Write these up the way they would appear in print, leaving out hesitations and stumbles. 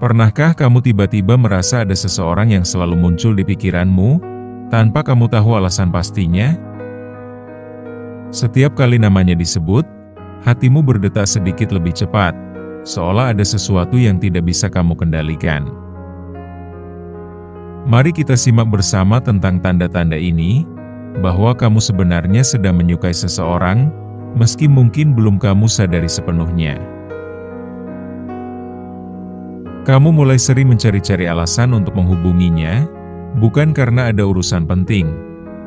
Pernahkah kamu tiba-tiba merasa ada seseorang yang selalu muncul di pikiranmu, tanpa kamu tahu alasan pastinya? Setiap kali namanya disebut, hatimu berdetak sedikit lebih cepat, seolah ada sesuatu yang tidak bisa kamu kendalikan. Mari kita simak bersama tentang tanda-tanda ini, bahwa kamu sebenarnya sedang menyukai seseorang, meski mungkin belum kamu sadari sepenuhnya. Kamu mulai sering mencari-cari alasan untuk menghubunginya, bukan karena ada urusan penting,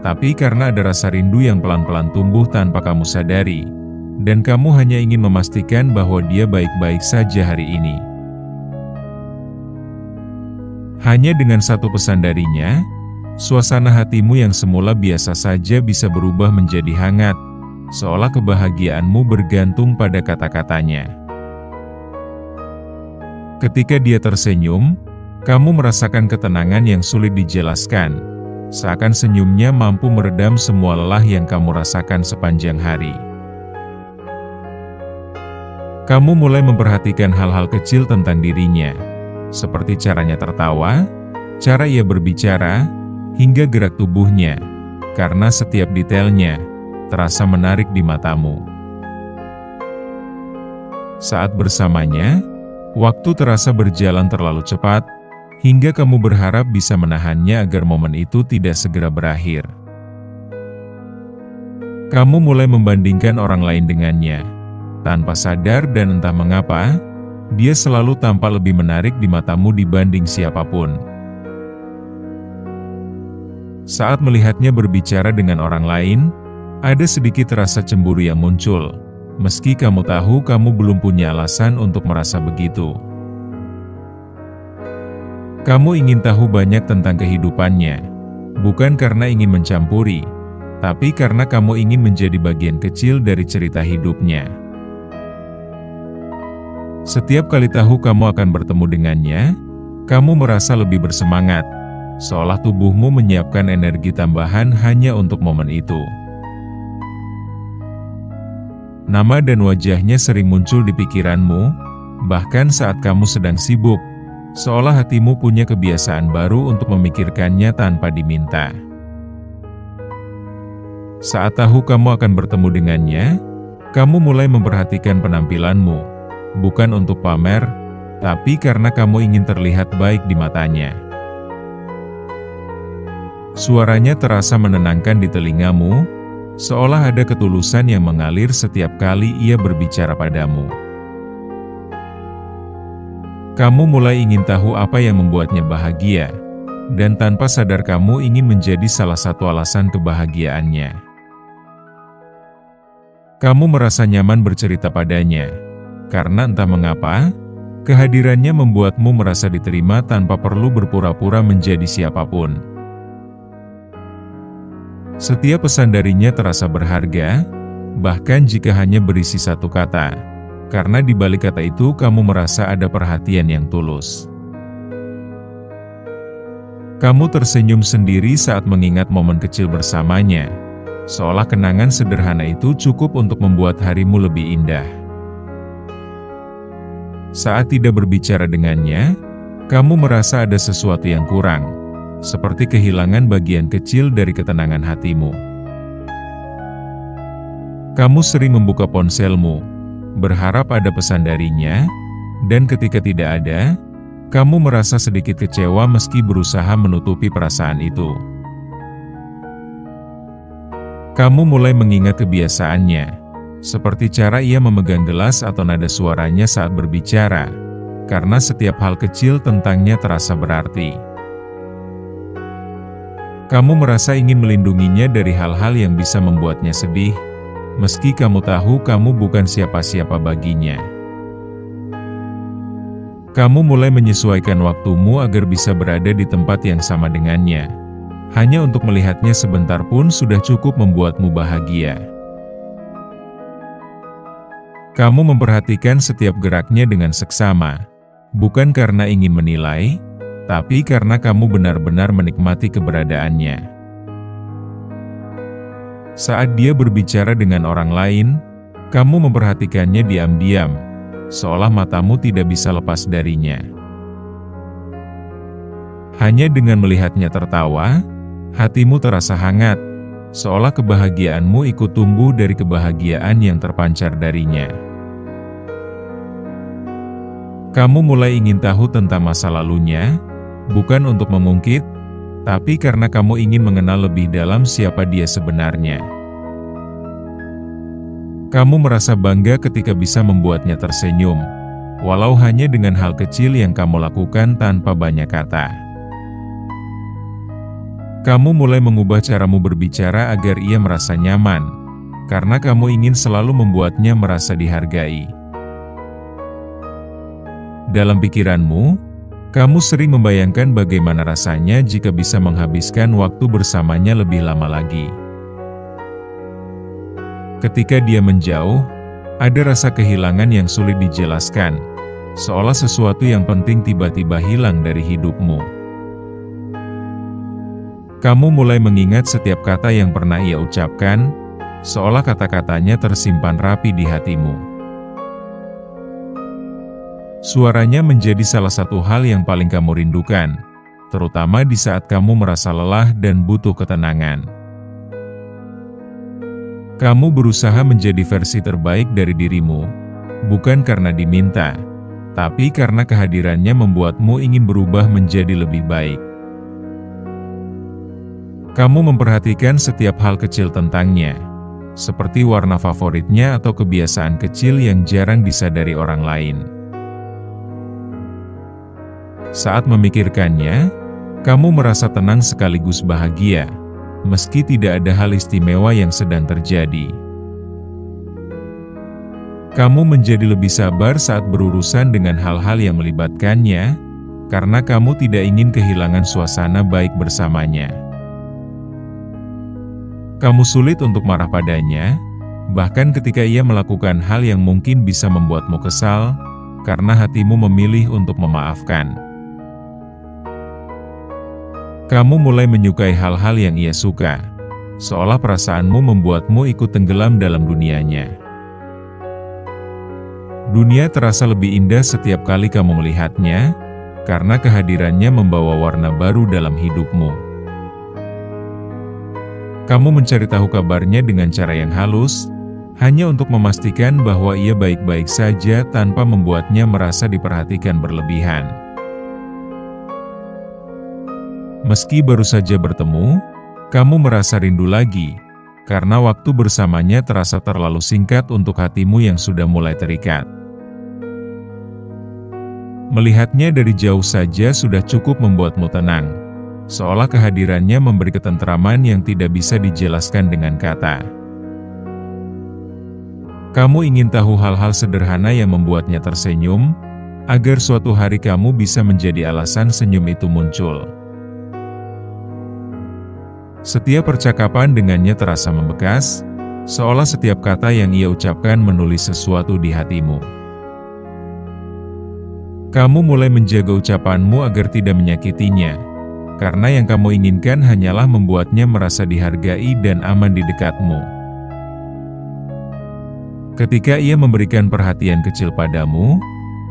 tapi karena ada rasa rindu yang pelan-pelan tumbuh tanpa kamu sadari, dan kamu hanya ingin memastikan bahwa dia baik-baik saja hari ini. Hanya dengan satu pesan darinya, suasana hatimu yang semula biasa saja bisa berubah menjadi hangat, seolah kebahagiaanmu bergantung pada kata-katanya. Ketika dia tersenyum, kamu merasakan ketenangan yang sulit dijelaskan, seakan senyumnya mampu meredam semua lelah yang kamu rasakan sepanjang hari. Kamu mulai memperhatikan hal-hal kecil tentang dirinya, seperti caranya tertawa, cara ia berbicara, hingga gerak tubuhnya, karena setiap detailnya terasa menarik di matamu. Saat bersamanya, waktu terasa berjalan terlalu cepat, hingga kamu berharap bisa menahannya agar momen itu tidak segera berakhir. Kamu mulai membandingkan orang lain dengannya. Tanpa sadar dan entah mengapa, dia selalu tampak lebih menarik di matamu dibanding siapapun. Saat melihatnya berbicara dengan orang lain, ada sedikit rasa cemburu yang muncul. Meski kamu tahu kamu belum punya alasan untuk merasa begitu. Kamu ingin tahu banyak tentang kehidupannya, bukan karena ingin mencampuri, tapi karena kamu ingin menjadi bagian kecil dari cerita hidupnya. Setiap kali tahu kamu akan bertemu dengannya, kamu merasa lebih bersemangat, seolah tubuhmu menyiapkan energi tambahan hanya untuk momen itu. Nama dan wajahnya sering muncul di pikiranmu, bahkan saat kamu sedang sibuk, seolah hatimu punya kebiasaan baru untuk memikirkannya tanpa diminta. Saat tahu kamu akan bertemu dengannya, kamu mulai memperhatikan penampilanmu, bukan untuk pamer, tapi karena kamu ingin terlihat baik di matanya. Suaranya terasa menenangkan di telingamu, seolah ada ketulusan yang mengalir setiap kali ia berbicara padamu. Kamu mulai ingin tahu apa yang membuatnya bahagia, dan tanpa sadar kamu ingin menjadi salah satu alasan kebahagiaannya. Kamu merasa nyaman bercerita padanya, karena entah mengapa, kehadirannya membuatmu merasa diterima tanpa perlu berpura-pura menjadi siapapun. Setiap pesan darinya terasa berharga, bahkan jika hanya berisi satu kata, karena di balik kata itu kamu merasa ada perhatian yang tulus. Kamu tersenyum sendiri saat mengingat momen kecil bersamanya, seolah kenangan sederhana itu cukup untuk membuat harimu lebih indah. Saat tidak berbicara dengannya, kamu merasa ada sesuatu yang kurang, seperti kehilangan bagian kecil dari ketenangan hatimu. Kamu sering membuka ponselmu, berharap ada pesan darinya, dan ketika tidak ada, kamu merasa sedikit kecewa meski berusaha menutupi perasaan itu. Kamu mulai mengingat kebiasaannya, seperti cara ia memegang gelas atau nada suaranya saat berbicara, karena setiap hal kecil tentangnya terasa berarti. Kamu merasa ingin melindunginya dari hal-hal yang bisa membuatnya sedih, meski kamu tahu kamu bukan siapa-siapa baginya. Kamu mulai menyesuaikan waktumu agar bisa berada di tempat yang sama dengannya. Hanya untuk melihatnya sebentar pun sudah cukup membuatmu bahagia. Kamu memperhatikan setiap geraknya dengan seksama, bukan karena ingin menilai, tapi karena kamu benar-benar menikmati keberadaannya. Saat dia berbicara dengan orang lain, kamu memperhatikannya diam-diam, seolah matamu tidak bisa lepas darinya. Hanya dengan melihatnya tertawa, hatimu terasa hangat, seolah kebahagiaanmu ikut tumbuh dari kebahagiaan yang terpancar darinya. Kamu mulai ingin tahu tentang masa lalunya, bukan untuk mengungkit, tapi karena kamu ingin mengenal lebih dalam siapa dia sebenarnya. Kamu merasa bangga ketika bisa membuatnya tersenyum, walau hanya dengan hal kecil yang kamu lakukan tanpa banyak kata. Kamu mulai mengubah caramu berbicara agar ia merasa nyaman, karena kamu ingin selalu membuatnya merasa dihargai. Dalam pikiranmu, kamu sering membayangkan bagaimana rasanya jika bisa menghabiskan waktu bersamanya lebih lama lagi. Ketika dia menjauh, ada rasa kehilangan yang sulit dijelaskan, seolah sesuatu yang penting tiba-tiba hilang dari hidupmu. Kamu mulai mengingat setiap kata yang pernah ia ucapkan, seolah kata-katanya tersimpan rapi di hatimu. Suaranya menjadi salah satu hal yang paling kamu rindukan, terutama di saat kamu merasa lelah dan butuh ketenangan. Kamu berusaha menjadi versi terbaik dari dirimu, bukan karena diminta, tapi karena kehadirannya membuatmu ingin berubah menjadi lebih baik. Kamu memperhatikan setiap hal kecil tentangnya, seperti warna favoritnya atau kebiasaan kecil yang jarang disadari orang lain. Saat memikirkannya, kamu merasa tenang sekaligus bahagia, meski tidak ada hal istimewa yang sedang terjadi. Kamu menjadi lebih sabar saat berurusan dengan hal-hal yang melibatkannya, karena kamu tidak ingin kehilangan suasana baik bersamanya. Kamu sulit untuk marah padanya, bahkan ketika ia melakukan hal yang mungkin bisa membuatmu kesal, karena hatimu memilih untuk memaafkan. Kamu mulai menyukai hal-hal yang ia suka, seolah perasaanmu membuatmu ikut tenggelam dalam dunianya. Dunia terasa lebih indah setiap kali kamu melihatnya, karena kehadirannya membawa warna baru dalam hidupmu. Kamu mencari tahu kabarnya dengan cara yang halus, hanya untuk memastikan bahwa ia baik-baik saja tanpa membuatnya merasa diperhatikan berlebihan. Meski baru saja bertemu, kamu merasa rindu lagi, karena waktu bersamanya terasa terlalu singkat untuk hatimu yang sudah mulai terikat. Melihatnya dari jauh saja sudah cukup membuatmu tenang, seolah kehadirannya memberi ketentraman yang tidak bisa dijelaskan dengan kata. Kamu ingin tahu hal-hal sederhana yang membuatnya tersenyum, agar suatu hari kamu bisa menjadi alasan senyum itu muncul. Setiap percakapan dengannya terasa membekas, seolah setiap kata yang ia ucapkan menulis sesuatu di hatimu. Kamu mulai menjaga ucapanmu agar tidak menyakitinya, karena yang kamu inginkan hanyalah membuatnya merasa dihargai dan aman di dekatmu. Ketika ia memberikan perhatian kecil padamu,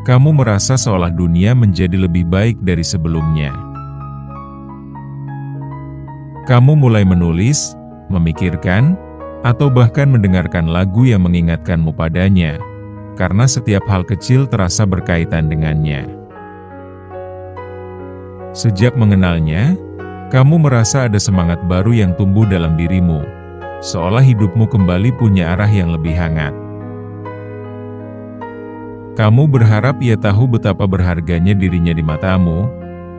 kamu merasa seolah dunia menjadi lebih baik dari sebelumnya. Kamu mulai menulis, memikirkan, atau bahkan mendengarkan lagu yang mengingatkanmu padanya, karena setiap hal kecil terasa berkaitan dengannya. Sejak mengenalnya, kamu merasa ada semangat baru yang tumbuh dalam dirimu, seolah hidupmu kembali punya arah yang lebih hangat. Kamu berharap ia tahu betapa berharganya dirinya di matamu,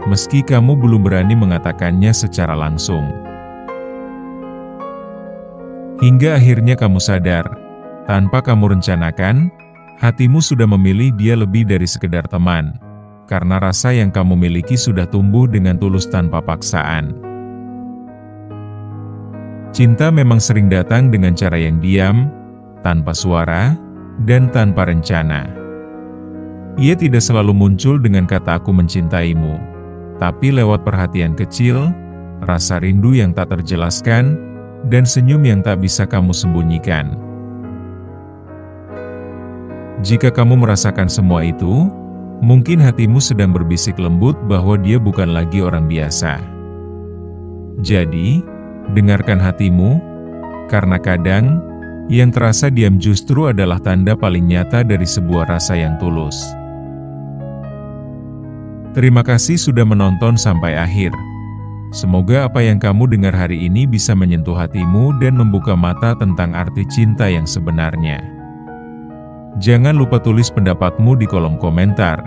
meski kamu belum berani mengatakannya secara langsung. Hingga akhirnya kamu sadar, tanpa kamu rencanakan, hatimu sudah memilih dia lebih dari sekedar teman. Karena rasa yang kamu miliki sudah tumbuh dengan tulus tanpa paksaan. Cinta memang sering datang dengan cara yang diam, tanpa suara, dan tanpa rencana. Ia tidak selalu muncul dengan kata "aku mencintaimu", tapi lewat perhatian kecil, rasa rindu yang tak terjelaskan, dan senyum yang tak bisa kamu sembunyikan. Jika kamu merasakan semua itu, Mungkin hatimu sedang berbisik lembut bahwa dia bukan lagi orang biasa. Jadi, dengarkan hatimu, karena kadang, yang terasa diam justru adalah tanda paling nyata dari sebuah rasa yang tulus. Terima kasih sudah menonton sampai akhir. Semoga apa yang kamu dengar hari ini bisa menyentuh hatimu dan membuka mata tentang arti cinta yang sebenarnya. Jangan lupa tulis pendapatmu di kolom komentar,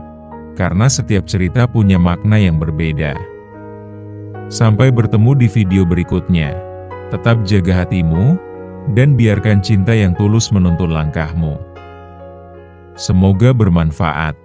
karena setiap cerita punya makna yang berbeda. Sampai bertemu di video berikutnya. Tetap jaga hatimu, dan biarkan cinta yang tulus menuntun langkahmu. Semoga bermanfaat.